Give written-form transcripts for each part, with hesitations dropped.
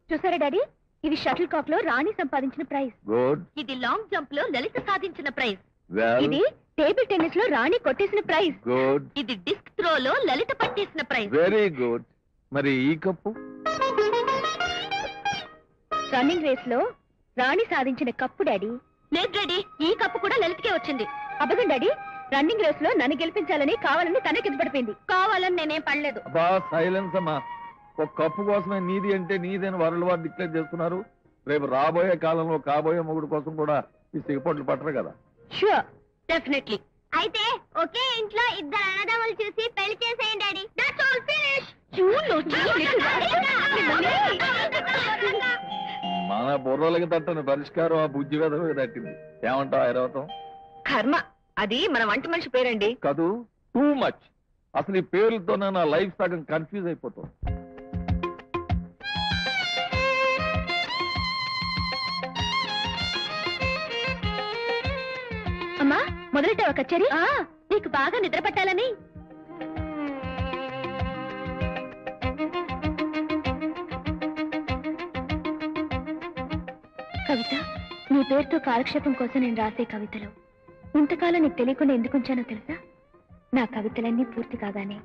చూసారా డాడీ, ఇది షటిల్ కాక్ లో రాణి సంపాదించిన ప్రైజ్. గుడ్. ఇది లాంగ్ జంప్ లో లలిత సాధించిన ప్రైజ్. వెల్. ఇది టేబుల్ టెన్నిస్ లో రాణి కొట్టేసిన ప్రైజ్. గుడ్. ఇది డిస్క్ త్రో లో లలిత పట్టేసిన ప్రైజ్. Very good. మరి ఈ కప్పు? రన్నింగ్ రేస్ లో రాణి సాధించిన కప్పు డాడీ. లేదు డాడీ, ఈ కప్పు కూడా లలితకే వచ్చింది. అబద్ధం డాడీ, రన్నింగ్ రేస్ లో నన్ను గెలిపించాలని కావాలని తనే కింద పడిపోయింది. కావాలని నేనేం పడలేదు. బా సైలెన్స్ అమ్మా. ఒక కప్పు కోసమే నీది అంటే నీదని వరల్డ్ వార్ డిక్లేర్ చేస్తున్నారు. రేపు రాబోయే కాలంలో కాబోయే మొగుడు కోసం కూడా ఈ సిగపొట్లు పట్టరు కదా. Sure, definitely. అయితే ఒకే ఇంట్లో ఇద్దరు అన్నదమ్ములు చూసి పెళ్లి చేసేయండి డాడీ. That's all finish. మన బుర్రలకి తట్టని పరిష్కారం ఆ బుజ్జి వెదవకి తట్టింది. ఏమంటావు ఐరావతం? కర్మ, అది మన వంట మనిషి పేరండి. కాదు, టూ మచ్. అసలు ఈ పేర్లతోనే నా లైఫ్ సగం కన్ఫ్యూజ్ అయిపోతుంది. అమ్మా, మొదలెట్టావా కచేరీ? నీకు బాగా నిద్ర పట్టాలని. కవిత, నీ పేరుతో కాలక్షేపం కోసం నేను రాసే కవితలు ఇంతకాలం నీకు తెలియకుండా ఎందుకు ఉంచానో తెలుసా? నా కవితలన్నీ పూర్తి కాగానే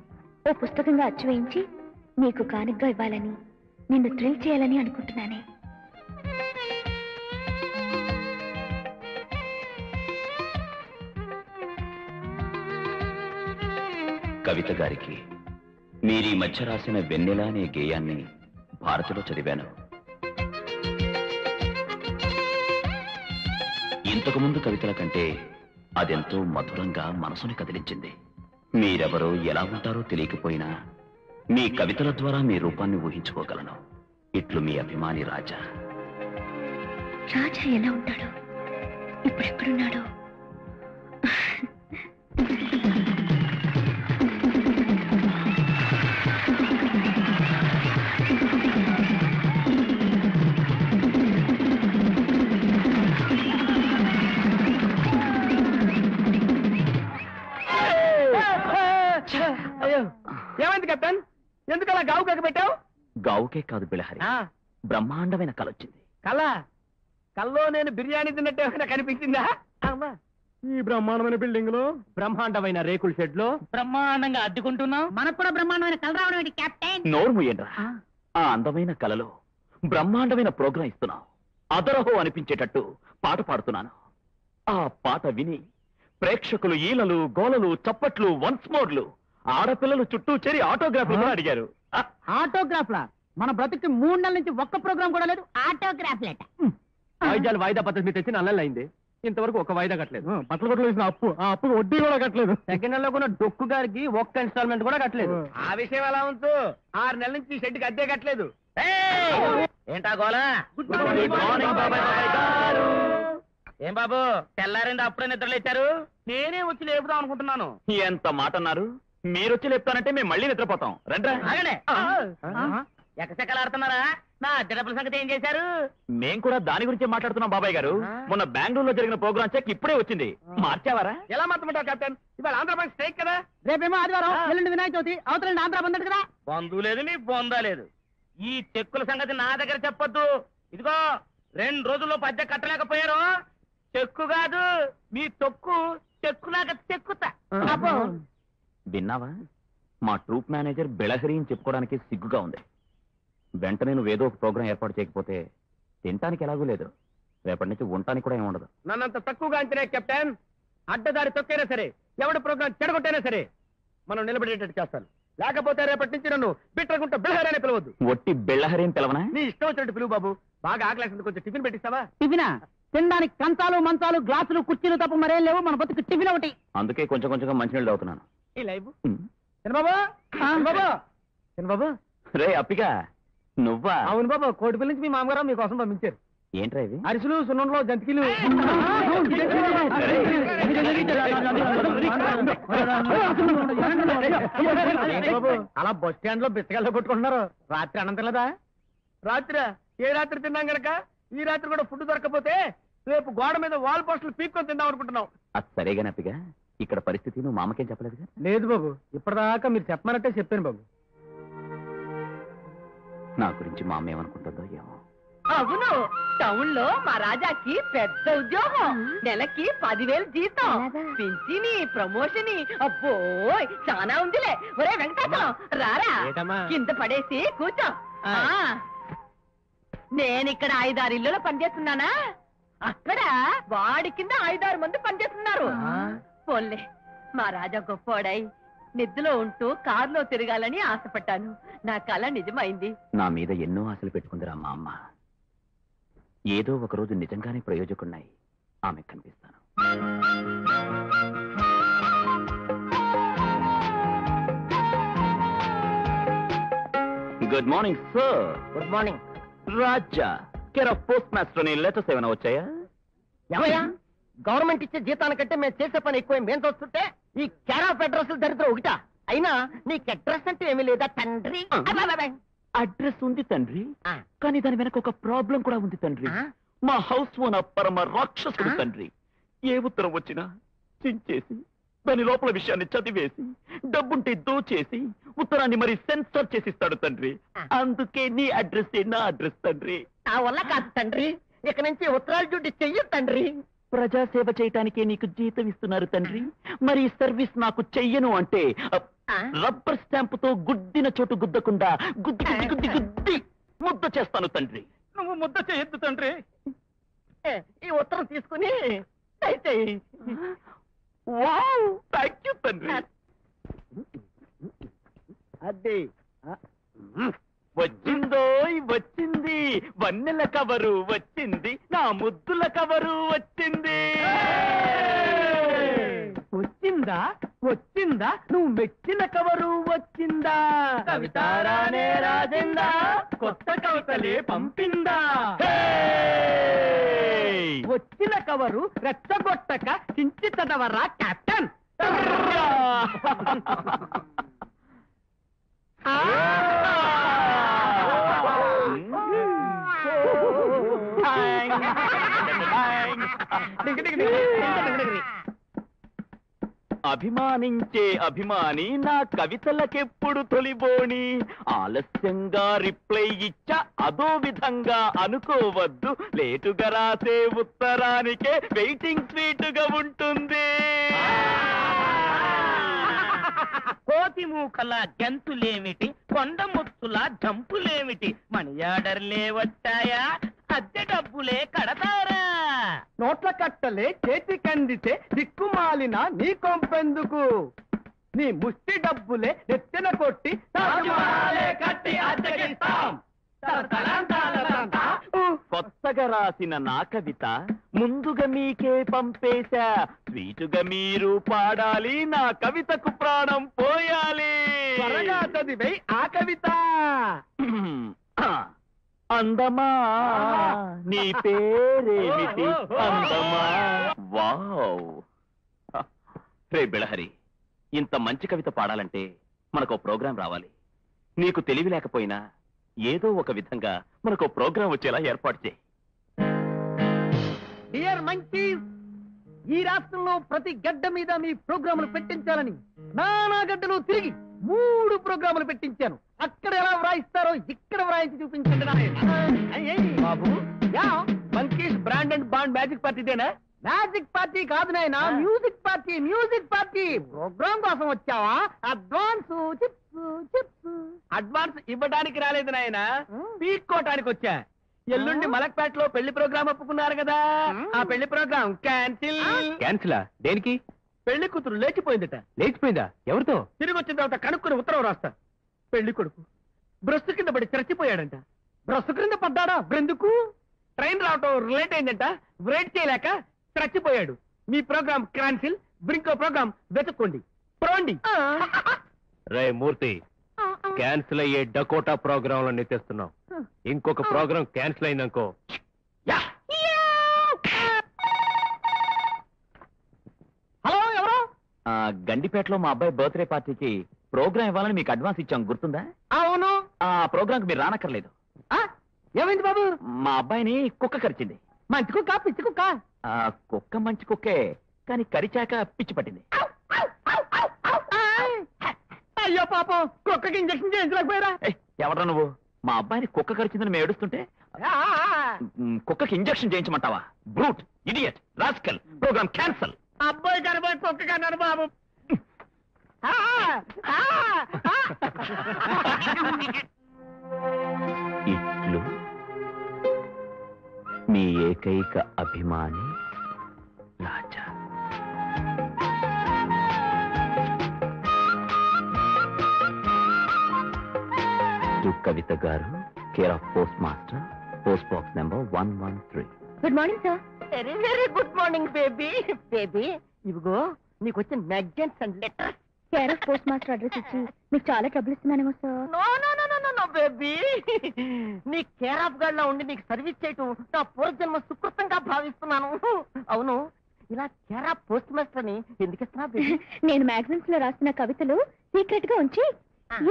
ఓ పుస్తకంగా అచ్చు వేయించి నీకు కానుగ్గా ఇవ్వాలని, నిన్ను థ్రిల్ చేయాలని అనుకుంటున్నానే. కవిత గారికి మీరీ మధ్య రాసిన వెన్నెల అనే గేయాన్ని భారతిలో చదివాను. ఇంతకుముందు కవితల కంటే అదెంతో మధురంగా మనసుని కదిలించింది. మీరెవరో ఎలా ఉంటారో తెలియకపోయినా మీ కవితల ద్వారా మీ రూపాన్ని ఊహించుకోగలను. ఇట్లు మీ అభిమాని రాజా. రాజా ఎలా ఉంటాడో, ఇప్పుడెక్కడున్నాడో? ఏమైంది కెప్టెన్? ఎందుకు అలా గావు కాక పెట్టావు? గావుకే కాదు బిళహరి, బ్రహ్మాండమైన కల వచ్చింది. కళ? కల్లో నేను బిర్యానీ తిన్నట్టు ఏమైనా కనిపించిందా? ఈ బ్రహ్మాండమైన బిల్డింగ్ లో, బ్రహ్మాండమైన రేకుల షెడ్ లో బ్రహ్మాండంగా అడ్డుకుంటున్నాం. మనకు కూడా బ్రహ్మాండమైన కళ రావడం కెప్టెన్. నోరు మూయండ్రా. ఆ అందమైన కలలో బ్రహ్మాండమైన ప్రోగ్రాం ఇస్తున్నావు. అదరహో అనిపించేటట్టు పాట పాడుతున్నాను. ఆ పాట విని ప్రేక్షకులు ఈలలు, గోలలు, చప్పట్లు, వన్స్ మోర్లు, ఆడపిల్లలు చుట్టూ చేరి ఆటోగ్రాఫ్లు అడిగారు. ఆటోగ్రాఫ్లా? మన బ్రతుకి 3 నెలల నుంచి ఒక్క ప్రోగ్రామ్ కూడా లేదు. ఆటోగ్రాఫ్ లెట. వాయిద్యాలు వాయిదా పద్ధతి తెచ్చి నల్లైంది. ఇంతవరకు ఒక వాయిదా కట్టలేదు. బట్టలు కొట్లు వేసిన అప్పు, ఆ అప్పుకి వడ్డీ కూడా కట్టలేదు. సెకండ్ నెలలో కూడా డొక్కు గారికి ఒక్క ఇన్స్టాల్మెంట్ కూడా కట్టలేదు. ఆ విషయం ఎలా ఉంచు, 6 నెలల నుంచి ఈ షెడ్కి అద్దె కట్టలేదు. ఏంటా గోలా? గుడ్ మార్నింగ్ బాబాయ్ గారు. ఏం బాబు, తెల్లారింది అప్పుడే నిద్రలేచారు? నేనే వచ్చి లేపుదాం అనుకుంటున్నాను. ఎంత మాట అన్నారు? మీరొచ్చి లేపుతానంటే మేము మళ్ళీ నిద్రపోతాం. రండి. ఎక్కచెక్కలు ఆడుతున్నారా? నా అద్దె డబ్బుల సంగతి ఏం చేశారు? మేం కూడా దాని గురించే మాట్లాడుతున్నాం బాబాయ్ గారు. మొన్న బెంగళూరులో జరిగిన ప్రోగ్రామ్ చెక్ ఇప్పుడే వచ్చింది. మార్చావారా? ఎలా మార్చమంటావు కెప్టెన్? ఇవాళ ఆంధ్రప్రదేశ్ స్ట్రైక్ కదా. రేపేమో ఆదివారం, ఎల్లుండి వినాయక చవితి, అవతల ఆంధ్ర బంద్ కదా. బంధు లేదు, నీ బొందా లేదు. ఈ చెక్కుల సంగతి నా దగ్గర చెప్పొద్దు. ఇదిగో 2 రోజుల్లో అద్దె కట్టలేకపోయారు, చెక్కు కాదు మీ తొక్కు చెక్కులాగా చెక్కుతా. విన్నావా? మా ట్రూప్ మేనేజర్ బిళహరి అని చెప్పుకోవడానికి సిగ్గుగా ఉంది. వెంటనే నువ్వేదో ఒక ప్రోగ్రాం ఏర్పాటు చేయకపోతే తినటానికి ఎలాగూ లేదు, రేపటి నుంచి ఉండటానికి కూడా ఏమి ఉండదు. నన్నంత తక్కువగా అంచనే కెప్టెన్. అడ్డదారి తొక్కైనా సరే, ఎవడి ప్రోగ్రాం చెడగొట్టైనా సరే మనం నిలబడేటట్టు చేస్తాను. లేకపోతే రేపటి నుంచి నన్ను బిట్రగుంట బిళహరి అనే పిలవద్దు. ఒట్టి బిళహరి అని పిలవనా? నీ ఇష్టం వచ్చినట్టు పిలువు బాబు. బాగా ఆకలేస్తుంది, కొంచెం టిఫిన్ పెట్టిస్తావా? టిఫినా? తినడానికి కంచాలు, మంచాలు, గ్లాసులు, కుర్చీలు తప్ప మరేం లేవు. మన బతుకు టిఫిన్ ఒకటి. అందుకే కొంచెం కొంచెంగా మంచినీళ్ళు తాగుతున్నాను. ఈ లైవ్ చిన్నబాబు, చిన్నబాబు. రే అప్పిగా, నువ్వా? అవును బాబు, కోటిపల్లి నుంచి మీ మామగారు మీకోసం పంపించారు. ఏంట్రా ఇది? అరిసెలు, సున్నుండలు, జంతికలు. బాబు, అలా బస్ స్టాండ్ లో బిచ్చగాల్లో కొట్టుకుంటున్నారు. రాత్రి అన్నం తినలేదా? రాత్రి ఏ రాత్రి తిన్నాం గనక ఈ రాత్రి కూడా ఫుడ్ దొరకపోతే రేపు గోడ మీద వాల్ పోస్టులు పీక్కొని తిందాం అనుకుంటున్నాం. అది సరేగానే అప్పిగా, ఇక్కడ పరిస్థితి నువ్వు మామకేం చెప్పలేదుగా? లేదు బాబు, ఇప్పటిదాకా మీరు చెప్పమన్నట్టే చెప్పాను బాబు. నా గురించి మా అమ్మ ఏమనుకుంటుందో ఏమో. అవును, టౌన్ లో మా రాజాకి పెద్ద ఉద్యోగం, నెలకి 10,000 జీతం, పింఛని, ప్రమోషన్. అబ్బో చాలా ఉందిలే. ఒరే వెంకటాచలం రారా, కింద పడేసి కూర్చో. నేనిక్కడ 5-6 ఇళ్లలో పనిచేస్తున్నానా, అక్కడ వాడి కింద 5-6 మంది పనిచేస్తున్నారు. పోన్లే, మా రాజా గొప్పోడై నిద్రలో ఉంటూ కారులో తిరగాలని ఆశపడ్డాను. నా కళ నిజమైంది. నా మీద ఎన్నో ఆశలు పెట్టుకుందిరా మా అమ్మ. ఏదో ఒక రోజు నిజంగానే ప్రయోజకున్నాయి ఆమె కనిపిస్తాను. Good morning sir. Good morning. Raja care of postmaster అని లెటర్స్ ఏమైనా వచ్చాయా? ఏమయ్యా, గవర్నమెంట్ ఇచ్చే జీతానికంటే మేము చేసే పని ఎక్కువ మేము చూస్తుంటే ఈ కేర్ ఆఫ్ అడ్రస్ దరిద్రం ఒకటా? అయినా నీకు అడ్రస్ అంటే ఏమీ లేదా తండ్రి? అడ్రస్ ఉంది తండ్రి, కానీ దాని వెనక ఒక ప్రాబ్లం కూడా ఉంది తండ్రి. మా హౌస్ ఓనర్ పరమ రాక్షసుడు తండ్రి. ఏ ఉత్తరం వచ్చినా చించేసి దాని లోపల విషయాన్ని చదివేసి డబ్బుంటే దోచేసి ఉత్తరాన్ని మరి సెన్సర్ చేసిస్తాడు తండ్రి. అందుకే నీ అడ్రస్ నా అడ్రస్ తండ్రి. నా వల్ల కాదు తండ్రి, ఇక నుంచి ఉత్తరాలు డ్యూటీ చెయ్యి తండ్రి. ప్రజాసేవ చేయటానికే నీకు జీతం ఇస్తున్నారు తండ్రి, మరి ఈ సర్వీస్ నాకు చెయ్యను అంటే రబ్బర్ స్టాంపుతో గుద్దిన చోటు గుద్దకుండా గుద్ది గుద్ది గుద్ది గుద్ది ముద్ద చేస్తాను తండ్రి. నువ్వు ముద్ద చేయొద్దు తండ్రి. ఈ ఉత్తరం తీసుకుని దయచేయి. వావ్, థ్యాంక్ యూ తండ్రి. అదే వచ్చిందో వచ్చింది, వన్నెల కవరు వచ్చింది, నా ముద్దుల కవరు వచ్చింది. వచ్చిందా వచ్చిందా, నువ్వు మెచ్చిన కవరు వచ్చిందా? కవితారానే రాజందా, కొత్త కవితలే పంపిందా? వచ్చిన కవరు రెచ్చగొట్టక చించి చదవరా కెప్టెన్. అభిమానించే అభిమాని నా కవితలకెప్పుడు తొలిబోని, ఆలస్యంగా రిప్లై ఇచ్చా అదో విధంగా అనుకోవద్దు, లేటుగా రాసే ఉత్తరానికే వెయిటింగ్ స్వీటుగా ఉంటుంది. కోతి మూకల గెంతులేమిటి, కొండ ముత్తుల జంపులేమిటి, మనీ ఆర్డర్లే వచ్చాయా, అద్దె డబ్బులే కడతారా? నోట్ల కట్టలే చేతికందితే దిక్కుమాలిన నీ కొంపెందుకు, నీ ముష్టి డబ్బులే నెత్తిన కొట్టి కట్టి అద్దెకిస్తాం. కొత్తగా రాసిన నా కవిత ముందుగా మీకే పంపేశా, స్వీటుగా మీరు పాడాలి, నా కవితకు ప్రాణం పోయాలి. త్వరగా చదివై ఆ కవిత. అందమా నీ పేరేమిటి అందమా? వావ్. రే బిళహరి, ఇంత మంచి కవిత పాడాలంటే మనకు ప్రోగ్రాం రావాలి. నీకు తెలివి లేకపోయినా ఏదో ఒక విధంగా మనకు ప్రోగ్రాం వచ్చేలా ఏర్పాటు చేయి. డియర్ మంకీస్, ఈ రాష్ట్రంలో ప్రతి గడ్డ మీద మీ ప్రోగ్రాములు పెట్టించాలని నానా గడ్డలు తిరిగి 3 ప్రోగ్రాములు పెట్టించాను. అక్కడ ఎలా వ్రాయిస్తారో ఇక్కడ వ్రాయించి చూపించండి. బాబు, yeah monkeys brand and band magic పార్టీదేనా? మ్యాజిక్ పార్టీ కాదు నాయనా, music party. Music party programme కోసం వచ్చావా? అడ్వాన్స్ అడ్వాన్స్ ఇవ్వడానికి రాలేదు నాయనా, పీక్కోటానికి వచ్చా. ఎల్లుండి మలక్పేటలో పెళ్లి ప్రోగ్రామ్ ఒప్పుకున్నారు కదా, ఆ పెళ్లి ప్రోగ్రామ్ క్యాన్సిల్. క్యాన్సిలా? దేనికి? పెళ్లి కూతురు లేచిపోయిందట. లేచిపోయిందా? ఎవరితో? తిరిగి వచ్చిన తర్వాత కనుక్కుని ఉత్తరం రాస్తా. పెళ్లి కొడుకు బ్రస్సు కింద పడి చచ్చిపోయాడంట. బ్రస్సు కింద పడ్డాడా? బ్రెందుకు? ట్రైన్ రావటం లేట్ అయిందంట, వెయిట్ చేయలేక చచ్చిపోయాడు. మీ ప్రోగ్రామ్ క్యాన్సిల్, ఇంకో ప్రోగ్రామ్ వెతుక్కోండి. ప్రోండి. రే మూర్తి, క్యాన్సిల్ అయ్యే డకోటా ప్రోగ్రామ్ లో నెత్తేస్తున్నావు. ఇంకొక ప్రోగ్రామ్ క్యాన్సిల్ అయిందనుకో. హలో, ఎవరు? గండిపేటలో మా అబ్బాయి బర్త్డే పార్టీకి ప్రోగ్రాం ఇవ్వాలని మీకు అడ్వాన్స్ ఇచ్చాం, గుర్తుందా? అవును. ఆ ప్రోగ్రాంకి మీరు రానక్కర్లేదు. ఏమైంది బాబు? మా అబ్బాయిని కుక్క కరిచింది. మంచి కుక్క పిచ్చి కుక్క? కుక్క మంచి కుక్కే, కానీ కరిచాక పిచ్చి పట్టింది. అయ్యో పాపం, కుక్కకి ఇంజక్షన్ చేయించలేకపోయారా? ఎవడ్రా నువ్వు? మా అబ్బాయిని కుక్క కరిచిందని మేము ఏడుస్తుంటే కుక్కకి ఇంజెక్షన్ చేయించమంటావా? Brute, idiot, rascal, programme cancel. అబ్బాయి కనబడి కుక్క కన్నారు బాబు. ఇట్లు మీ ఏకైక అభిమాని రాజా. To Kavitha garu, care of postmaster, post box number 113. Good morning sir. Very very good morning baby. Baby ఇవిగో నీకు వచ్చిన magazines and letters. Care of postmaster address ఇచ్చి మీకు చాలా ట్రబుల్ ఇస్తున్నానేమో sir. No no no no no baby, నీ care of guard లా ఉండి నీకు సర్వీస్ చేయటం నా పూర్వజన్మ సుకృతంగా భావిస్తున్నాను. అవును, ఇలా కేర్ ఆఫ్ పోస్ట్ మాస్టర్ అని ఎందుకు ఇస్తున్నా బేబీ? నేను మ్యాగజైన్స్ లో రాసిన కవితలు సీక్రెట్ గా ఉంచి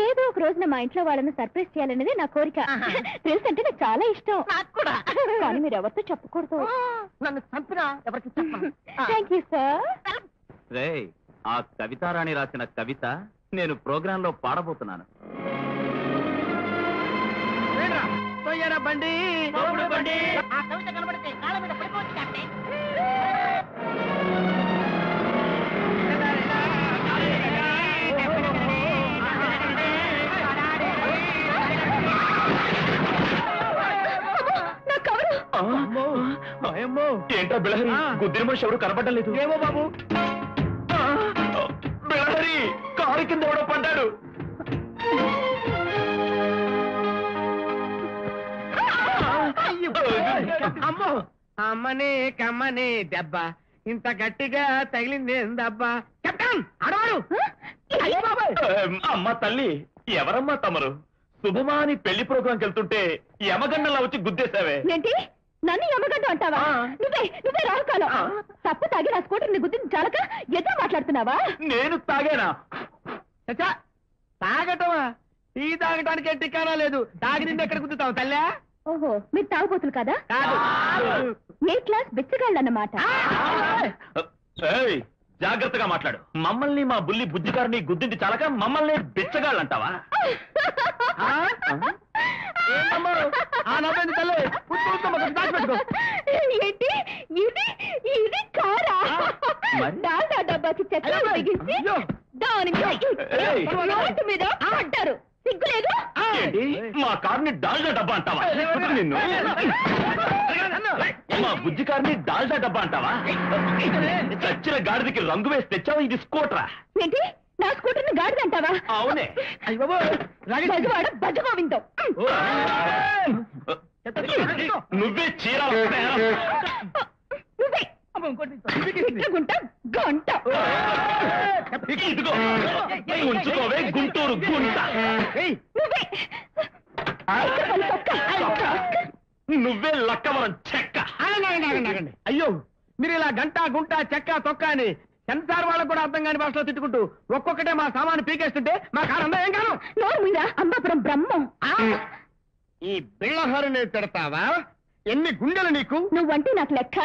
ఏదో ఒక రోజున మా ఇంట్లో వాళ్ళని సర్ప్రైజ్ చేయాలనేది నా కోరిక. తెలుసంటే నాకు చాలా ఇష్టం. నాకు కూడా. కానీ మీరు ఎవరితో చెప్పకూడదు. నన్ను చంపినా ఎవరికి చెప్పను. Thank you sir. రే, ఆ కవితారాణి రాసిన కవిత నేను ప్రోగ్రామ్ లో పాడబోతున్నాను. బండి ఆ కవిత కనబడితే కాళ్ళ మీద పడిపోవచ్చు కాబట్టి. ఏంటో బిళహరి, గుద్దిన మనిషి ఎవరు కనపడలేదు. ఏమో బాబు, బిళహరి కారు కింద ఎవడో పడ్డాడు. అమ్మో అమ్మని కమ్మని దెబ్బ ఇంత గట్టిగా తగిలింది ఏందబ్బా? కెప్టెన్ అడవాడు. అమ్మ తల్లి, ఎవరమ్మా తమరు? శుభమా అని పెళ్లి ప్రోగ్రాంకి వెళ్తుంటే యమగండలా వచ్చి గుద్దేశావే. ఏంటి నన్ను యమగడ్డ అంటావా? నువ్వే రావుకాలం తప్పు తాగి నా స్కూటర్ ని గుద్దించి చాలక ఎదురు మాట్లాడుతున్నావా? నేను తాగానా? చచ్చా, తాగటమా? టీ తాగటానికి టికానా లేదు. తాగి నిండి ఎక్కడ గుద్దుతావు తల్లా? ఓహో, మీరు తాగుపోతులు కదా? కాదు. ఏ క్లాస్ బిచ్చగాళ్ళు అన్నమాట. ఏయ్, జాగ్రత్తగా మాట్లాడు. మమ్మల్ని మా బుల్లి బుజ్జిగారిని గుద్దింది చాలక మమ్మల్ని బిచ్చగాళ్ళంటావా? ఏంటి ఇది కారా? డాల్డా డబ్బాకి చెత్త బిగించి దాని రోడ్డు మీద పడ్డారు. సిగ్గులేదు? ఏంటి, మా కార్ని డాల్డా డబ్బా అంటావా? నిన్ను మా బుజ్జి కార్ని డాల్డా డబ్బా అంటావా? చచ్చిన గాడిదకి రంగు వేసి తెచ్చావా? ఇది స్కూటరా? ఏంటి నా స్కూటర్ ని గాడిద అంటావా? అవునే. బజవాడ బజగోవిందం. నువ్వే చీర నువ్వే గుంట గంట. ఇదిగో ఉంచుకోవే గుంటూరు గుంట. నువ్వే నువ్వే లక్కవరం చెక్క. అయ్యో, మీరు ఇలా గంట గుంట చెక్క తొక్క అని సెన్సార్ వాళ్ళకు కూడా అర్థం కాని భాషలో తిట్టుకుంటూ ఒక్కొక్కటే మా సామాను పీకేస్తుంటే మా కారంలో ఏం కాను. నోరు మీద అంబాపురం బ్రహ్మం. ఈ బిళ్ళహరుని తిడతావా? ఎన్ని గుండెలు నీకు? నువ్వంటే నాకు లెక్క.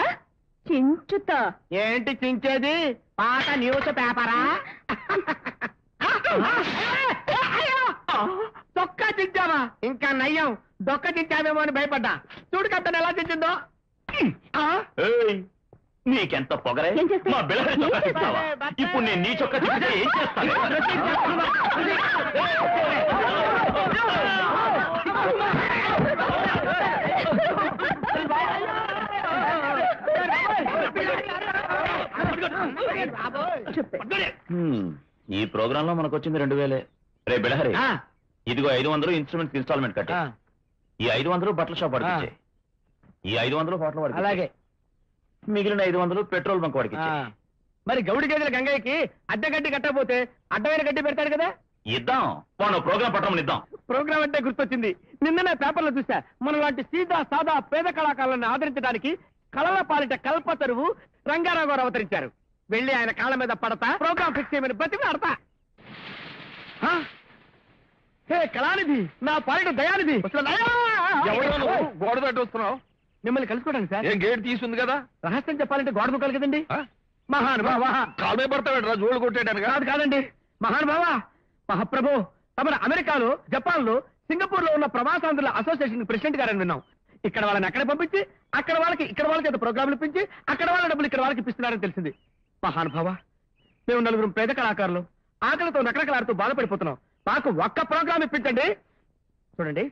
చించుతా. ఏంటి చించేది? పాత న్యూస్ పేపరా? తొక్క చించావా? ఇంకా నయ్యం, దొక్క చించావేమో అని భయపడ్డా. చూడు కట్టను ఎలా చించిందో. నీకెంత పొగరే? ఏం చేస్తావు? మా బిళ్ళహరి చొక్కా తీస్తావా? ఇప్పుడు నేను నీ చొక్కా తిప్పితే ఏం చేస్తాను? ఈ ప్రోగ్రామ్ లో మనకు వచ్చింది 2000. రే బిళహరి, ఇదిగో 500 ఇన్స్ట్రుమెంట్స్ ఇన్స్టాల్మెంట్ కట్టి, ఈ 500 బట్టల షాప్ వాడికి ఇచ్చేయ్. ఈ 500 హోటల్ వాడికి అలాగే. మిగిలిన 500 పెట్రోల్ బంక్ వాడికి ఇచ్చేయ్. మరి గౌడి గేదెల గంగయ్యకి అడ్డ గడ్డి కట్టకపోతే అడ్డమైన గడ్డి పెడతాడు కదా? ఇద్దాం. వాడు ప్రోగ్రామ్ పట్టమని ఇద్దాం. ప్రోగ్రామ్ అంటే గుర్తొచ్చింది. నిన్ననే పేపర్లో చూసా, మన లాంటి సీదా సాదా పేద కళాకారులను ఆదరించడానికి కళల పాలిట కల్పతరువు రంగారావు గారు అవతరించారు. వెళ్ళి ఆయన కాళ్ళ మీద పడతా, ప్రోగ్రామ్ ఫిక్స్ చేయమని బతికి ఆడతా. హే కళానిధి, నా పాలిట దయానిధి. గోడ తట్టు వస్తున్నావు? మిమ్మల్ని కలుసుకోవడానికి సార్. ఏం గేట్ తీసుంది కదా? రహస్యం చెప్పాలంటే గోడ దూకాలి కదండి. మహానుభావ, కాలమే పడతాడు రా జోళ్ళు కొట్టాడు. కాదు కాదండి, మహానుభావ, మహాప్రభు, తమరు అమెరికాలో జపాన్ లో సింగపూర్ లో ఉన్న ప్రవాసాంధ్రుల అసోసియేషన్ ప్రెసిడెంట్ గారని విన్నాం. ఇక్కడ వాళ్ళని అక్కడ పంపించి అక్కడ వాళ్ళ చేత ప్రోగ్రాంలు ఇప్పించి అక్కడ వాళ్ళ డబ్బులు ఇక్కడ వాళ్ళకి ఇప్పిస్తున్నారని తెలిసింది. మహానుభావ, మేము నలుగురు పేద కళాకారులు ఆకలితో నకరకలాడుతూ బాధపడిపోతున్నాం. మాకు ఒక్క ప్రోగ్రాం ఇప్పించండి. చూడండి,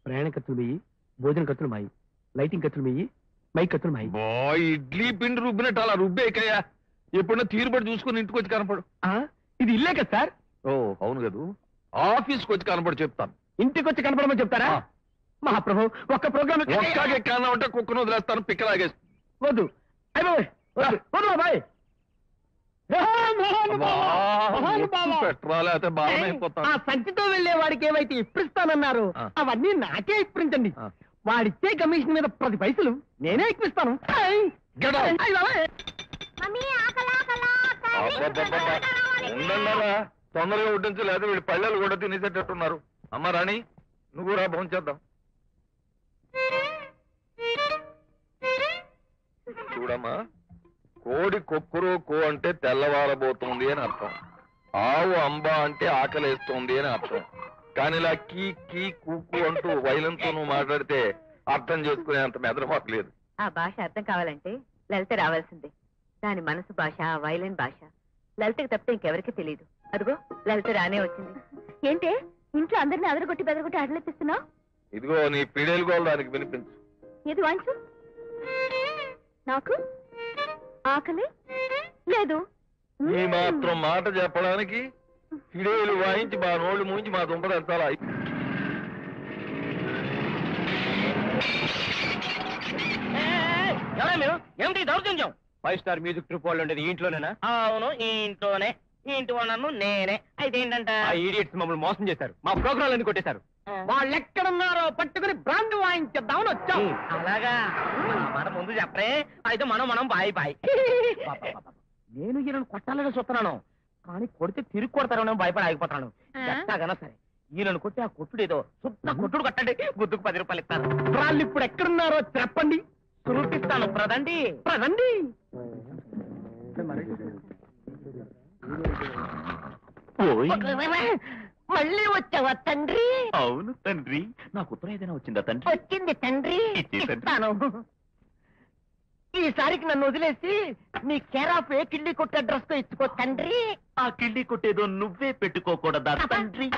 ప్రయాణ ఖర్చులు మీయి, భోజన ఖర్చులు మాయి, లైటింగ్ ఖర్చులు మీయి, మైక్ ఖర్చులు మాయి. ఇడ్లీ పిండి రుబ్బినట్టు అలా రుబ్బేకయ్యా. ఎప్పుడన్నా తీరుబడి చూసుకుని ఇంటికి వచ్చి కనపడు. ఇది ఇల్లే కదా సార్? ఓ అవును కదూ. ఆఫీస్కి వచ్చి కనపడు చెప్తాను. ఇంటికి వచ్చి కనపడమని చెప్తారా? మహాప్రభు, ఒక్క ప్రోగ్రామ్ ఒక్కగే కానా ఉంటే కుక్కను వదిలేస్తాను, పిక్కలాగేస్తాను. వద్దు వద్దు బాయ్. పెట్రాలే అయితే బాగానే. సంచితో వెళ్లే వాడికి ఏవైతే ఇప్పిస్తానన్నారు అవన్నీ నాకే ఇప్పించండి. వాడిచ్చే కమిషన్ మీద 10 పైసలు నేనే ఇప్పిస్తాను. ఉండండారా, తొందరగా ఉడ్డించలేదు. వీళ్ళు పళ్ళలు కూడా తినేసేటట్టున్నారు. అమ్మ రాణి, నువ్వు రా, భోంచేద్దాం. చూడమ్మా, కోడి కొక్కురు కో అంటే తెల్లవారబోతుంది అని అర్థం. ఆవు అంబా అంటే ఆకలేస్తోంది అని అర్థం. కానీ ఇలా కీ కీ కూకు అంటూ వైలంతో నువ్వు మాట్లాడితే అర్థం చేసుకునే అంత మెదడుమాకు లేదు. ఆ భాష అర్థం కావాలంటే లలిత రావాల్సిందే. దాని మనసు భాష, వైలెన్ భాష లలితకి తప్పితే ఇంకెవరికి తెలియదు. అదిగో లలిత రానే వచ్చింది. ఏంటే ఇంట్లో అందరిని అదరగొట్టి బెదరగొట్టి అడలేపిస్తున్నావు? ఇదిగో నీ పిడేలు గోల్ దానికి వినిపించు. ఏది వాయించు. నాకు ఆకలి లేదు. ఈ మాత్రం మాట చెప్పడానికి పిడేలు వాయించి మా నోళ్ళు ముంచి మా దుంపదెత్తాలా? ఏమిటి దౌర్జన్యం? 5 స్టార్ మ్యూజిక్ ట్రూప్ వాళ్ళు ఉండేది ఇంట్లోనేనా? అవును, ఈ ఇంట్లోనే. ఈ ఇంటి వాళ్ళను నేనే. అయితే ఏంటంట, ఆ ఈడియట్స్ మమ్మల్ని మోసం చేశారు. మా ప్రోగ్రాం అన్ని కొట్టేశారు. వాళ్ళు ఎక్కడున్నారో పట్టుకుని బ్రాండ్ వాయించేద్దామని వచ్చాం. అలాగా? మన ముందు చెప్పరే. అయితే మనం బాయ్ బాయ్. నేను ఈయనను కొట్టాలని చూస్తున్నాను, కానీ కొడితే తిరిగి కొడతారని భయపడి ఆగిపోతాను. ఎట్టాగనా సరే ఈయనను కొట్టి ఆ కొట్టుడేదో శుద్ధ కొట్టుడు కొట్టండి, గుద్దుకు 10 రూపాయలు ఇస్తాను. వాళ్ళు ఇప్పుడు ఎక్కడున్నారో చెప్పండి, చూపిస్తాను. ప్రదండి ప్రదండి. మళ్ళీ వచ్చావా తండ్రి? అవును తండ్రి. నాకు ఉత్తరం ఏదైనా వచ్చిందా తండ్రి? వచ్చింది తండ్రి, ఇస్తాను. ఈసారికి నన్ను వదిలేసి నీ కేర్ ఆఫ్ ఏ కిళ్ళి కొట్టే డ్రెస్ తో ఇచ్చుకో తండ్రి. ఆ కిళ్ళి కొట్టేదో నువ్వే పెట్టుకోకూడదా తండ్రి?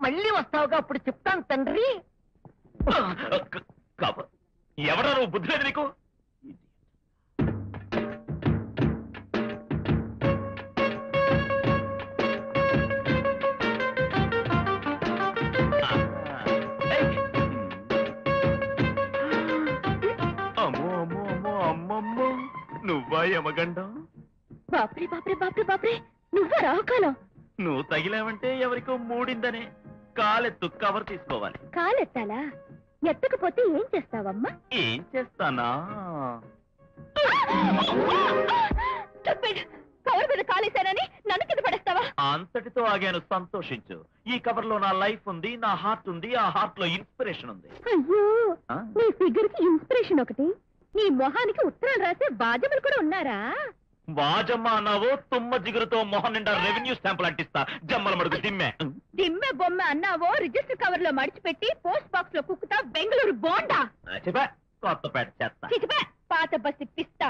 మళ్ళీ వస్తావుగా, అప్పుడు చెప్తాను తండ్రి. ఎవడో నువ్వు, బుద్ధి లేదు నీకు? నువ్వా యమగండం? బాప్రే బాప్రే బాప్రే బాప్రే, నువ్వా రావుకాలం? నువ్వు తగిలావంటే ఎవరికో మూడిందనే. కాలెత్తు, కవర్ తీసుకోవాలి. కాలెత్తాలా? ఎత్తకపోతే ఏం చేస్తావమ్మా? ఏం చేస్తానా? కవర్ మీద కాలేశానని నన్ను కింద పడేస్తావా? అంతటితో ఆగాను, సంతోషించు. ఈ కవర్ లో నా లైఫ్ ఉంది, నా హార్ట్ ఉంది. ఆ హార్ట్ లో ఇన్స్పిరేషన్ ఉంది. అయ్యో, నీ ఫిగర్ కి ఇన్స్పిరేషన్ ఒకటి, నీ మొహానికి ఉత్తరాలు రాసే బాధ్యతలు కూడా ఉన్నారా? వాజమ్మ అన్నావో తుమ్మ జిగురుతో మొహం నిండా రెవెన్యూ స్టాంపులు అంటిస్తా. జమ్మల మడుగు దిమ్మె. దిమ్మె బొమ్మ అన్నావో రిజిస్టర్ కవర్ లో మడిచిపెట్టి పోస్ట్ బాక్స్ లో కుక్కుతా బెంగళూరు బోండా. కొత్తపేట చేస్తా. పాత బస్సు పిస్తా.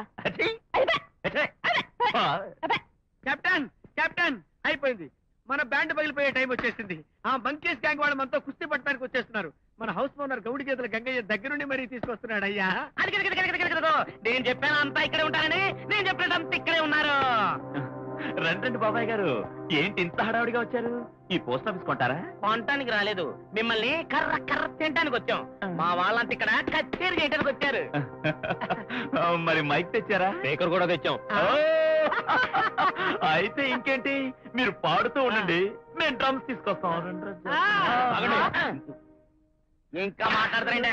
కెప్టెన్ కెప్టెన్, అయిపోయింది. మన బ్యాండ్ పగిలిపోయే టైం వచ్చేసింది. ఆ బంకేష్ గ్యాంగ్ వాళ్ళు మనతో కుస్తీ పట్టడానికి వచ్చేస్తున్నారు. మన హౌస్ ఓనర్ గౌడి చేతుల గంగయ్య దగ్గరుండి మరీ తీసుకొస్తున్నాడు. అయ్యా, నేను చెప్పాను అంతా ఇక్కడే ఉంటారని. నేను చెప్పినట్టు ఇక్కడే ఉన్నారు. రండి బాబాయ్ గారు, ఏంటి ఇంత హడావుడిగా వచ్చారు? ఈ పోస్ట్ ఆఫీస్ కొంటారా? కొనటానికి రాలేదు, మిమ్మల్ని కర్ర కర్ర తినడానికి వచ్చాం. మా వాళ్ళంతా ఇక్కడ కచేరీ చేయడానికి వచ్చారు. మరి మైక్ తెచ్చారా? స్పీకర్ కూడా తెచ్చాం. అయితే ఇంకేంటి, మీరు పాడుతూ ఉండండి, మేము డ్రమ్స్ తీసుకొస్తాం. ఇంకా మాట్లాడతారండి.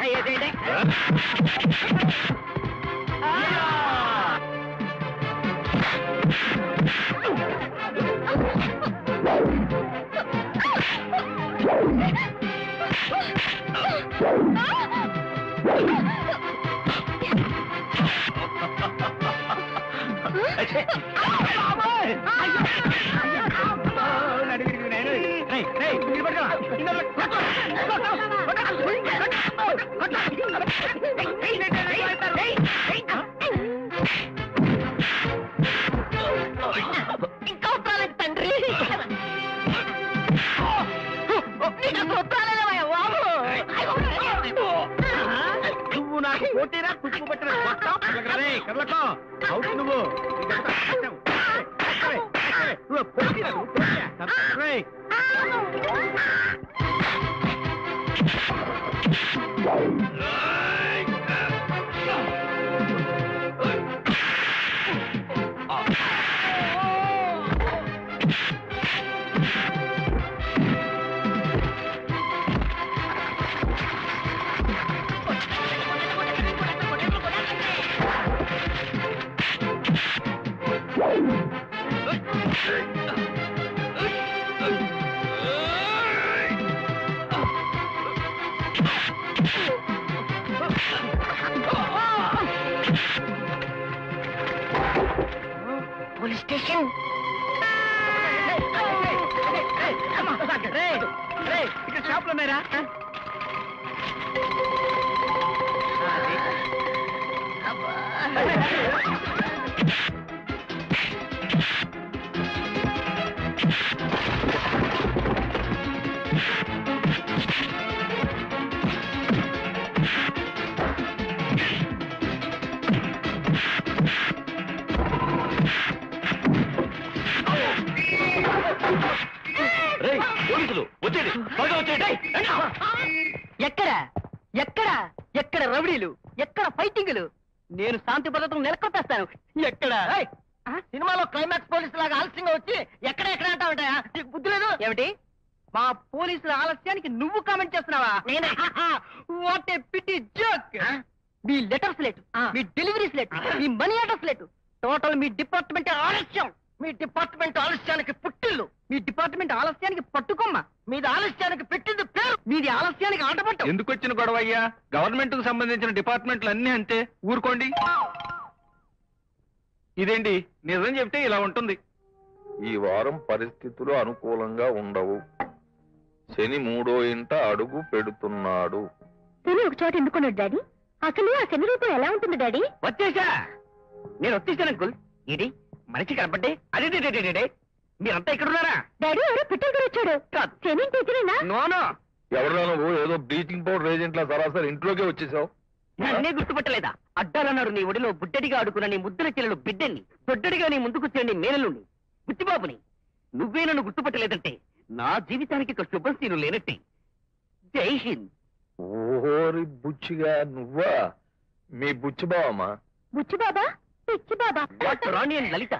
పోటీరా తుప్పు పట్టిన కర్లకో అవుట్ నువ్వు పోటీరా పోలీస్ స్టేషన్ ఇక్కడ షాప్లో ఉన్నారా పోలీసులు వచ్చేది త్వరగా వచ్చేది. ఎక్కడ ఎక్కడ ఎక్కడ రౌడీలు ఎక్కడ ఫైటింగులు నేను శాంతి భద్రతను నెలకొట్టేస్తాను ఎక్కడ సినిమాలో క్లైమాక్స్ పోలీసు లాగా ఆలస్యంగా వచ్చి ఎక్కడ ఎక్కడ అంటావుంటాయా నీకు బుద్ధి లేదు ఏమిటి మా పోలీసుల ఆలస్యానికి నువ్వు కామెంట్ చేస్తున్నావా నేనే వాట్ ఏ పిటి జోక్ మీ లెటర్స్ లేట్ మీ డెలివరీస్ లేట్ మీ మనీ ఆర్డర్స్ లేట్ టోటల్ మీ డిపార్ట్మెంట్ ఆలస్యం మీ డిపార్ట్మెంట్ ఆలస్యానికి పుట్టిల్లు మీ డిపార్ట్మెంట్ ఆలస్యానికి పట్టుకొమ్మ మీది ఆలస్యానికి పెట్టింది పేరు మీది ఆలస్యానికి ఆటపట్టు ఎందుకు వచ్చిన గొడవ అయ్యా? గవర్నమెంట్ కు సంబంధించిన డిపార్ట్మెంట్లు అన్ని అంతే, ఊరుకోండి. ఇదేంటి నిజం చెప్తే ఇలా ఉంటుంది. ఈ వారం పరిస్థితులు అనుకూలంగా ఉండవు. శని 3వ ఇంట అడుగు పెడుతున్నాడు. శని ఒక చోట ఎందుకున్నాడు డాడీ? అసలు ఆ శని రూపం ఎలా ఉంటుంది డాడీ? వచ్చేసా నేను వచ్చేసాను అంకుల్ ఇది మనిషి కనపడ్డే అదే మీరంతా ఇక్కడ ఉన్నారా డాడీ ఎవరో పిట్టలు వచ్చాడు. శని టీచరేనా? నోనో ఎవరిలో నువ్వు ఏదో బ్లీచింగ్ పౌడర్ ఏజెంట్లా సరాసరి ఇంట్లోకే వచ్చేసావు. నన్నే గుర్తుపట్టలేదా? అడ్డాలన్నారు నీ ఒడిలో బుడ్డడిగా ఆడుకున్న నీ ముద్దుల చెల్లెలు బిడ్డని దొడ్డడిగా నీ ముందుకు నీ మేనలుండి బుచ్చిబాబుని నువ్వే నన్ను గుర్తుపట్టలేదంటే నా జీవితానికి ఒక శుభస్థిను లేనట్టే. జై హింద్. ఓరి బుచ్చిగా నువ్వా? మీ బుచ్చిబావమ్మా? బుచ్చిబాబా పిచ్చిబాబా రాణి అని లలిత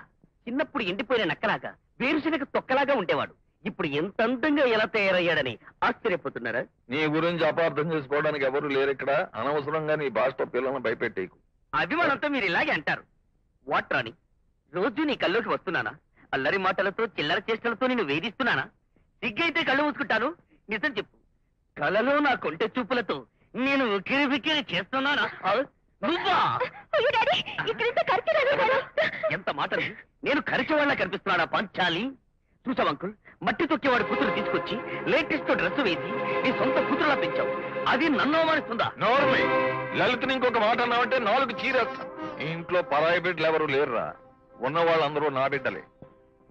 చిన్నప్పుడు ఎండిపోయిన నక్కలాగా వేరుశనగ తొక్కలాగా ఉండేవాడు. ఇప్పుడు ఎంత అందంగా ఎలా తయారయ్యాడని ఆశ్చర్యపోతున్నారా? నీ గురించి అపార్థం చేసుకోవడానికి ఎవరు లేరు ఇక్కడ. అనవసరంగా నీ భాషతో పిల్లలను భయపెట్టేకు. అభిమానంతో మీరు ఇలాగే అంటారు. వాట్ రాణి, రోజు నీ కల్లోకి వస్తున్నానా? అల్లరి మాటలతో చిల్లర చేష్టలతో నేను వేధిస్తున్నానా? సిగ్గైతే కళ్ళు మూసుకుంటాను. నిజం చెప్పు, కలలో నా కొంటె చూపులతో నేను ఉక్కిరి బిక్కిరి చేస్తున్నానా? నువ్వా? ఎంత మాటలు! నేను కరిచే వాళ్ళ కనిపిస్తున్నాడా పంచాలి? చూసావు అంకుల్, మట్టి తొక్కేవాడు కూతురు తీసుకొచ్చి లేటెస్ట్ డ్రెస్ వేసి నీ సొంత కూతురులా పెంచావు. అది నన్ను అవమానిస్తుందా? నోర్మై, లలితని ఇంకొక మాట అన్నావంటే 4 చీరేస్తా. ఈ ఇంట్లో పరాయి బిడ్డలు ఎవరు లేరురా. ఉన్న వాళ్ళందరూ నా బిడ్డలే.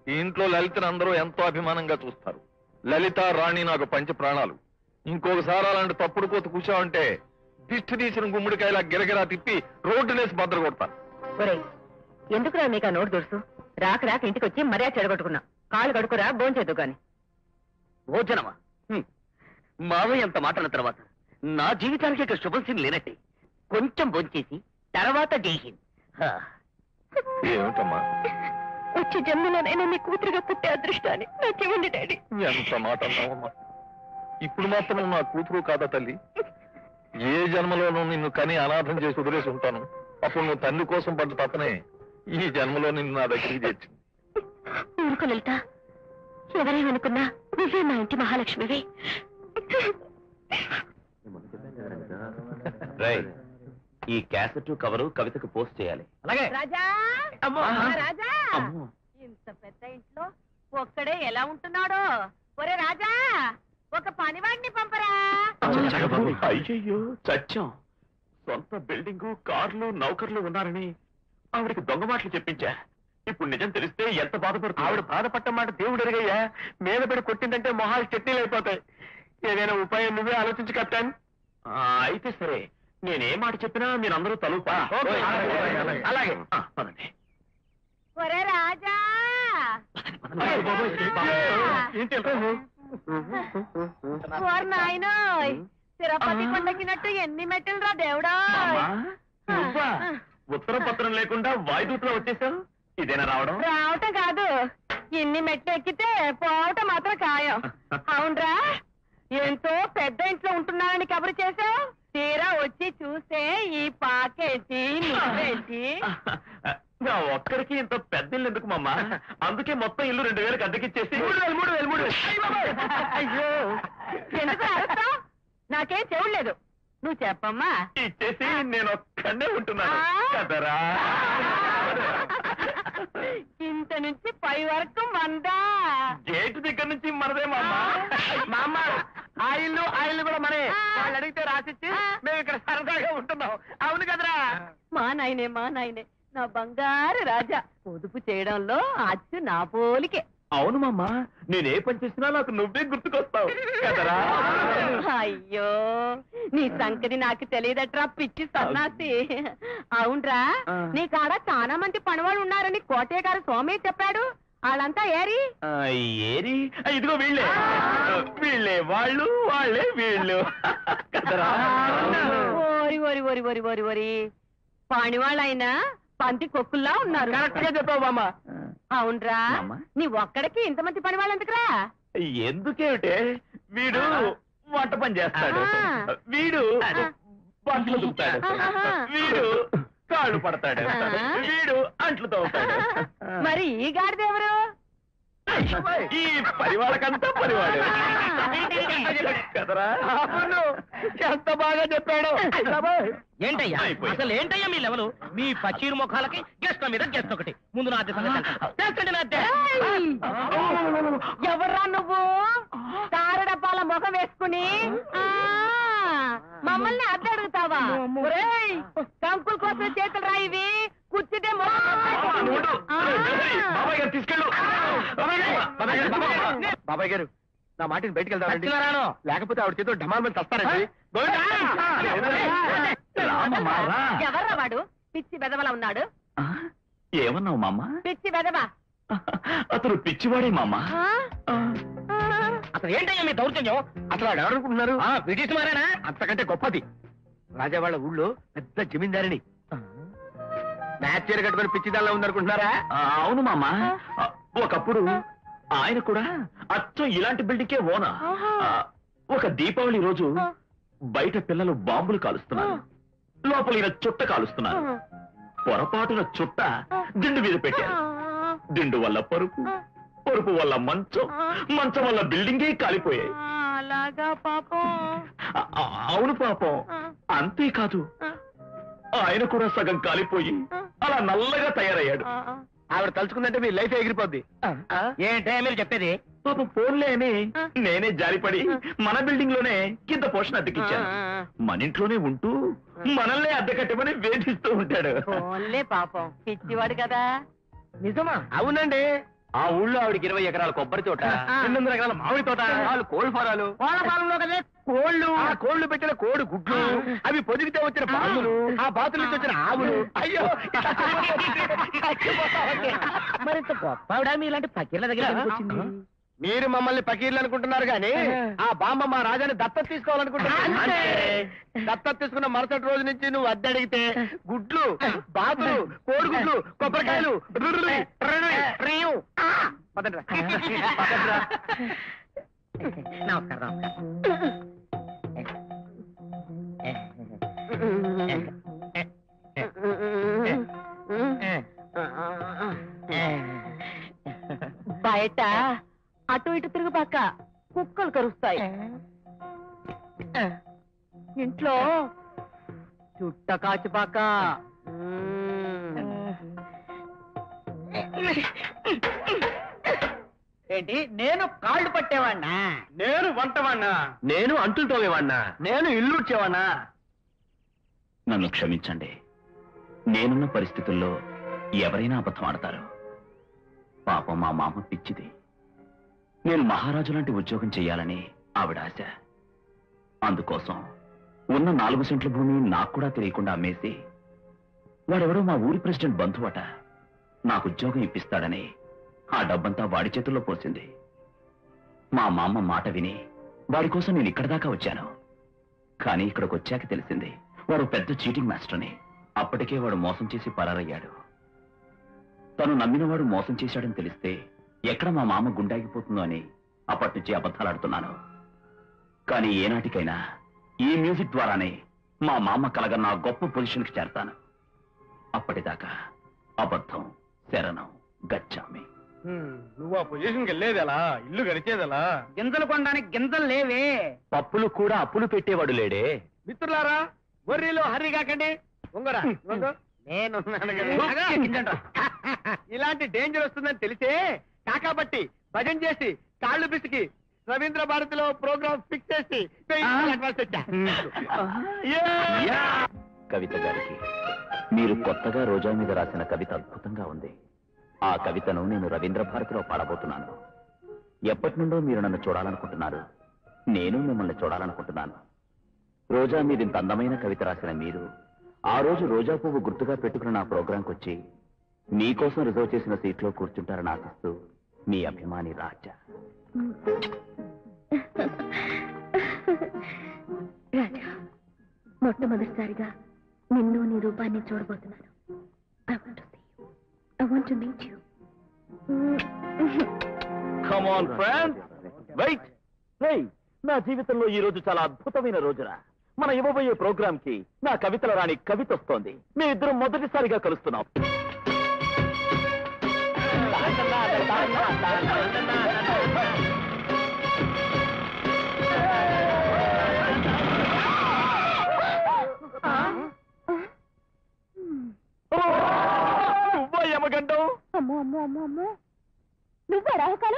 ఈ ఇంట్లో లలితని అందరూ ఎంతో అభిమానంగా చూస్తారు. లలిత రాణి నాకు పంచ ప్రాణాలు. ఇంకొకసారి అలాంటి తప్పుడు కోత కూర్చావంటే దిష్టి తీసిన గుమ్మడికాయలా గిరగిరా తిప్పి రోడ్డునేసి బద్దలు కొడతాను. ఎందుకు రా నీకు ఆ నోటు దొరుసు? రాక రాక ఇంటికి వచ్చి మర్యాద చెడగొట్టుకున్నా. కాళ్ళు కడుకురా, భోంచేద్దు గాని. భోజనమా? మావయ్య అంత మాటల తర్వాత నా జీవితానికి ఇక శుభం లేనట్టే. కొంచెం భోంచేసి తర్వాత జైహింద్. ఏమిటమ్మా? వచ్చే జన్మలోనైనా నీ కూతురుగా పుట్టే అదృష్టాన్ని నాకేమండి డాడీ? ఎంత మాట అన్నావమ్మా? ఇప్పుడు మాత్రం నా కూతురు కాదా తల్లి? ఏ జన్మలోనూ నిన్ను కని అనాథం చేసి వదిలేసి ఉంటాను. అప్పుడు నువ్వు తండ్రి కోసం పడ్డ తప్పనే ఈ జన్మలో నిన్ను నా దగ్గరికి చేర్చింది. ఊరుకు లలిత, ఎవరేమనుకున్నా నువ్వే మా ఇంటి మహాలక్ష్మివి. ఈ క్యాసెట్ కవరు కవితకు పోస్ట్ చేయాలి. అలాగే. రాజా రాజా, ఇంత పెద్ద ఇంట్లో ఒక్కడే ఎలా ఉంటున్నాడో. ఒరే రాజా, ఒక పనివాడిని పంపరా. అయ్యయ్యో చచ్చాం. సొంత బిల్డింగు, కార్లు, నౌకర్లు ఉన్నారని ఆవిడకి దొంగ మాటలు చెప్పించా. ఇప్పుడు నిజం తెలిస్తే ఎంత బాధపడుతుంది. ఆవిడ బాధపడ్డ మాట దేవుడు ఎరుగయ్యా. మీద పడి కొట్టిందంటే మొహాలు చట్నీలు అయిపోతాయి. ఏదైనా ఉపాయం నువ్వే ఆలోచించి కెప్టెన్. అయితే సరే, నేనేం మాట చెప్పినా మీరందరూ తలుపా అలాగే పదండి. ఒరే రాజా ఓర్ నాయనోయ్ తిరుపతి కొండకినట్టు ఎన్ని మెట్టులు రా దేవుడా నువ్వా? ఉత్తర పత్రం లేకుండా వాయుదూతలో వచ్చేసావు. ఇదేనా రావడం? రావటం కాదు, ఇన్ని మెట్లు ఎక్కితే పోవటం మాత్రం ఖాయం. అవునరా, ఎంతో పెద్ద ఇంట్లో ఉంటున్నానని కబురు చేసావు, తీరా వచ్చి చూస్తే ఈ పాకేంటి నువ్వేంటి? నా ఒక్కడికి ఇంత పెద్ద ఇల్లు ఎందుకు మమ్మ? అందుకే మొత్తం ఇల్లు 2000కి అద్దెకిచ్చేసి 3,000. అయ్యో ఎందుకు అరుస్తావ్? నాకేం చెవులేదు, నువ్వు చెప్పమ్మా. ఇచ్చేసి నేను ఒక్కడే ఉంటున్నాను కదరా. ఇంత నుంచి పై వరకు మందా? గేటు దగ్గర నుంచి మనదే మామ. ఆ ఇల్లు కూడా మనే. వాళ్ళు అడిగితే రాసిచ్చి మేము ఇక్కడ సరదాగా ఉంటున్నాం. అవును కదరా? మా నాయనే నా బంగారు రాజా, పొదుపు చేయడంలో అచ్చు నా పోలికే. అవును మామ, నేనే పని చేసినా నాకు నువ్వే గుర్తుకొస్తావు కదరా. అయ్యో నీ సంగతి నాకు తెలియదట్రా పిచ్చి సన్నాసి. అవునరా, నీ కాడ చాలా మంది పనివాళ్ళు ఉన్నారని కోటయ్య గారు సోమయ్య చెప్పాడు. వాళ్ళంతా ఏరి ఏరి ఇదిగో వీళ్ళే వాళ్ళు, వాళ్ళే వీళ్ళు కదరా. ఓరి ఓరి ఓరి ఓరి ఓరి ఓరి పనివాళ్ళైనా పంది కొక్కుల్లా ఉన్నారు. కరెక్ట్ గా చెప్పావు బామ్మ. అవునరా, నీ ఒక్కడికి ఇంతమంది పని వాళ్ళు ఎందుకురా? ఎందుకేమిటే, వీడు వంట పని చేస్తాడు, వీడు బట్టలు దుక్కుతాడు, వీడు కాళ్ళు పడతాడు, వీడు అంట్లు తవ్వుతాడు. మరి ఈ గాడిదెవరు? ఈ పరివాళ్ళకంతా పరివాడు కదరా. ఎంత బాగా చెప్పాడు. ఏంటయ్యా అసలు ఏంటయ్యా మీ లెవెలు? మీ పచ్చీరు ముఖాలకి గెస్ట్ మీద గెస్ట్ ఒకటి. ముందు నా ఎవర్రా నువ్వు? తారడపాల ముఖం వేసుకుని మమ్మల్ని అద్దె అడుగుతావా? కంకుల కోసం చేతులు రాయివి, కూర్చుంటే బాబాయ్ గారు తీసుకెళ్ళు. బాబాయ్ గారు నా మాటిని బయటికి వెళ్తాను, లేకపోతే ఆవిడ చేతితో ఢమాల్ మీద తస్తారండి. ఎవర్రా వాడు? పిచ్చి బెదవలా ఉన్నాడు. ఏమన్నావు మామ? పిచ్చి బెదవా. అతను పిచ్చివాడే మామ. అసలు ఏంటయ్యా మీ దౌర్జన్యం? అసలు వాడు ఎవరనుకుంటున్నారు? బ్రిటిష్ మారేనా? అంతకంటే గొప్పది. రాజా వాళ్ళ ఊళ్ళో పెద్ద జమీందారిని. మ్యాచ్ చీర కట్టుకుని పిచ్చిదాల్లో ఉందనుకుంటున్నారా? అవును మామ, ఒకప్పుడు ఆయన కూడా అచ్చం ఇలాంటి బిల్డింగ్కే ఓనా. ఒక దీపావళి రోజు బయట పిల్లలు బాంబులు కాలుస్తున్నారు, లోపల ఈయన చుట్ట కాలుస్తున్నారు. పొరపాటున చుట్ట దిండు మీద పెట్టారు. దిండు వల్ల పరుపు, పరుపు వల్ల మంచం, మంచం వల్ల బిల్డింగే కాలిపోయాయి. అలాగా పాపం. అవును పాపం. అంతేకాదు, ఆయన కూడా సగం కాలిపోయి అలా నల్లగా తయారయ్యాడు. ఆవిడ తలుచుకుందంటే మీ లైఫ్ ఎగిరిపోద్ది. ఏంటే మీరు చెప్పేది? పాపం ఫోన్లే అని నేనే జారిపడి మన బిల్డింగ్ లోనే కింద పోషన్ అద్దెకిచ్చాను. మన ఇంట్లోనే ఉంటూ మనల్నే అద్దె కట్టమని వేధిస్తూ ఉంటాడు. ఓన్లే పాపం, పిచ్చివాడు కదా. నిజమా? అవునండి. ఆ ఊళ్ళో ఆవిడకి 20 ఎకరాల కొబ్బరి తోట, 200 ఎకరాల మామిడి తోట, 4 కోళ్ళ ఫారాలు. కోళ్ళ ఫారంలో కదే కోళ్ళు. ఆ కోళ్లు పెట్టిన కోడి గుడ్లు, అవి పొదిగితే వచ్చిన బాతులు, ఆ బాతుల నుంచి వచ్చిన ఆవులు. అయ్యో మరి గొప్ప ఆవిడ మీలాంటి పకీర్ల దగ్గర వచ్చింది. మీరు మమ్మల్ని పకీర్లు అనుకుంటున్నారు గాని ఆ బామ్మ మా రాజాని దత్తత తీసుకోవాలనుకుంటున్నా. దత్తత తీసుకున్న మరుసటి రోజు నుంచి నువ్వు అద్దె అడిగితే గుడ్లు, బాతులు, కోడిగుడ్లు, కొబ్బరికాయలు. నమస్కారం. బయట అటు ఇటు తిరుగు పక్క కుక్కలు కరుస్తాయి. ఇంట్లో చుట్ట కాచిపాక. ఏంటి నేను కాళ్ళు పట్టేవాడినా? నేను వంటవాణ్ణా? నేను అంటులు తోవేవాణ్ణా? నేను ఇల్లు వచ్చేవాణ్ణా? నన్ను క్షమించండి. నేనున్న పరిస్థితుల్లో ఎవరైనా అబద్ధం ఆడతారు. పాపం మా మామ పిచ్చిది. నేను మహారాజు లాంటి ఉద్యోగం చెయ్యాలని ఆవిడ ఆశ. అందుకోసం ఉన్న 4 సెంట్ల భూమి నాకు కూడా తెలియకుండా అమ్మేసి వాడెవడో మా ఊరి ప్రెసిడెంట్ బంధువట నాకు ఉద్యోగం ఇప్పిస్తాడని ఆ డబ్బంతా వాడి చేతుల్లో పోసింది. మా మామ మాట విని వాడి కోసం నేను ఇక్కడి దాకా వచ్చాను. కానీ ఇక్కడికి వచ్చాక తెలిసింది వాడు పెద్ద చీటింగ్ మాస్టర్ అని. అప్పటికే వాడు మోసం చేసి పరారయ్యాడు. తను నమ్మినవాడు మోసం చేశాడని తెలిస్తే ఎక్కడ మా మామ గుండాగిపోతుందో అని అప్పటి నుంచి అబద్ధాలాడుతున్నాను. కానీ ఏనాటికైనా ఈ మ్యూజిక్ ద్వారానే మా మామ కలగన్న గొప్ప పొజిషన్కి చేరతాను. అప్పటిదాకా అబద్ధం శరణం గచ్చామి. నువ్వు ఆ పొజిషన్కి వెళ్ళేదెలా, ఇల్లు గడిచేదెలా? గింజలు కొనడానికి గింజలు లేవే. పప్పులు కూడా అప్పులు పెట్టేవాడు లేడే. మిత్రులారా, వర్రీలో హరి కాకండి. ఉంగరా ఇలాంటి డేంజర్ వస్తుందని తెలిసే కాకాబట్టి భజన చేసి కాళ్ళు బిసికి రవీంద్ర భారతిలో ప్రోగ్రామ్ ఫిక్స్ చేసి కవిత గారికి మీరు కొత్తగా రోజా మీద రాసిన కవిత అద్భుతంగా ఉంది. ఆ కవితను నేను రవీంద్ర భారతిలో పాడబోతున్నాను. ఎప్పటి నుండో మీరు నన్ను చూడాలనుకుంటున్నారు, నేను మిమ్మల్ని చూడాలనుకుంటున్నాను. రోజా మీద ఇంత అందమైన కవిత రాసిన మీరు ఆ రోజు రోజా పువ్వు గుర్తుగా పెట్టుకుని నా ప్రోగ్రాంకి వచ్చి మీకోసం రిజర్వ్ చేసిన సీట్లో కూర్చుంటారని ఆశిస్తూ మీ అభిమాని రాజా. రాజా, మొట్టమొదటిసారిగా నిన్ను నీ రూపాన్ని చూడబోతున్నాను. I want to meet you. Come on, friends. Wait. Hey, నా జీవితంలో ఈ రోజు చాలా అద్భుతమైన రోజురా. మన ఇవ్వబోయే ప్రోగ్రామ్ కి నా కవితల రాణి కవిత వస్తోంది. మీ ఇద్దరం మొదటిసారిగా కలుస్తున్నాం. యమగండం. అమ్మో అమ్మో అమ్మో అమ్మో, నువ్వా రాహుకాల?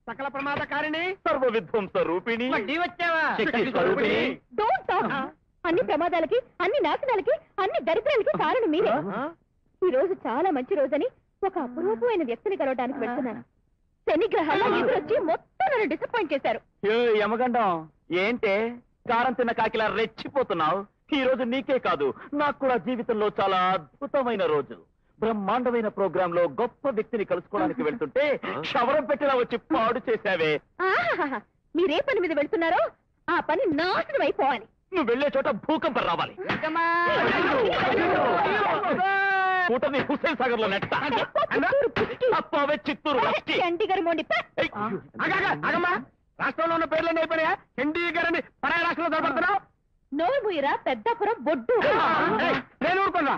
సకల ప్రమాదకారిణి, సర్వ విధ్వంస రూపిణి, వచ్చావా? Don't talk. అన్ని ప్రమాదాలకి, అన్ని నాశనాలకి, అన్ని దరిద్రాలకి కారణం మీరే. ఈ రోజు చాలా మంచి రోజని ఒక అపురూపమైన వ్యక్తిని కలవడానికి వెళ్తున్నాను. శనిగ్రహాల్లో ఎదురొచ్చి మొత్తం నన్ను డిసప్పాయింట్ చేశారు. యమగండం, ఏంటే కారం తిన్న కాకిలా రెచ్చిపోతున్నావు? ఈ రోజు నీకే కాదు, నాకు కూడా జీవితంలో చాలా అద్భుతమైన రోజు. బ్రహ్మాండమైన ప్రోగ్రామ్ లో గొప్ప వ్యక్తిని కలుసుకోవడానికి వెళ్తుంటే క్షవరం పెట్టిలా వచ్చి పాడు చేశావే. మీరే పని మీద వెళ్తున్నారో ఆ పని నాశనం అయిపోవాలి. నువ్వు వెళ్లే చోట భూకంపం రావాలి. కూటమి హుస్సేన్ సాగర్ లో నెట్ట అప్పవే చిత్తూరు చండీగఢ్ మోండి. రాష్ట్రంలో ఉన్న పేర్లన్నీ అయిపోయా. చండీగఢ్ అని పరాయి రాష్ట్రంలో దొరకడుతున్నావు. నోరు ముయ్యరా పెద్దాపురం బొడ్డు. నేను ఊరుకున్నా.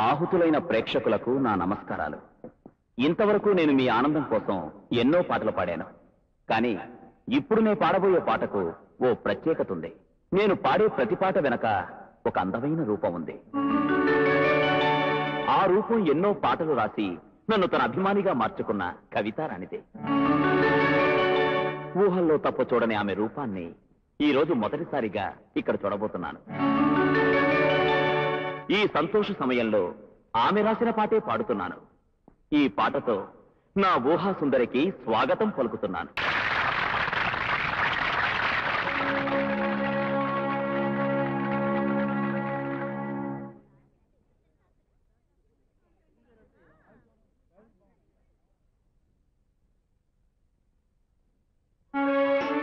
ఆహుతులైన ప్రేక్షకులకు నా నమస్కారాలు. ఇంతవరకు నేను మీ ఆనందం కోసం ఎన్నో పాటలు పాడాను. కానీ ఇప్పుడు నేను పాడబోయే పాటకు ఓ ప్రత్యేకత ఉంది. నేను పాడే ప్రతి పాట వెనక ఒక అందమైన రూపం ఉంది. ఆ రూపం ఎన్నో పాటలు రాసి నన్ను తన అభిమానిగా మార్చుకున్న కవితా రాణిదే. ఊహల్లో తప్ప చూడని ఆమె రూపాన్ని ఈ రోజు మొదటిసారిగా ఇక్కడ చూడబోతున్నాను. ఈ సంతోష సమయంలో ఆమె రాసిన పాటే పాడుతున్నాను. ఈ పాటతో నా ఊహా సుందరికి స్వాగతం పలుకుతున్నాను.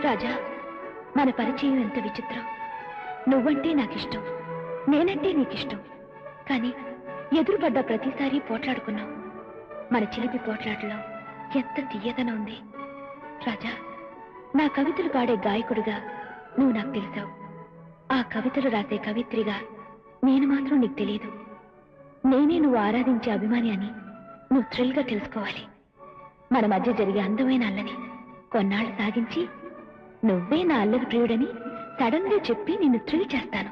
రాజా, మన పరిచయం ఎంత విచిత్రం. నువ్వంటే నాకిష్టం, నేనంటే నీకిష్టం. కానీ ఎదురుపడ్డ ప్రతిసారి పోట్లాడుకున్నావు. మన చిలిపి పోట్లాటలో ఎంత తీయదన ఉంది. రాజా, నా కవితలు పాడే గాయకుడిగా నువ్వు నాకు తెలిసావు. ఆ కవితలు రాసే కవిత్రిగా నేను మాత్రం నీకు తెలియదు. నేనే నువ్వు ఆరాధించే అభిమాని అని నువ్వు థ్రిల్గా తెలుసుకోవాలి. మన మధ్య జరిగే అందమైన అల్లని కొన్నాళ్ళు సాగించి నువ్వే నా అల్లరి ప్రియుడని సడన్ గా చెప్పి నిన్ను థ్రిల్ చేస్తాను.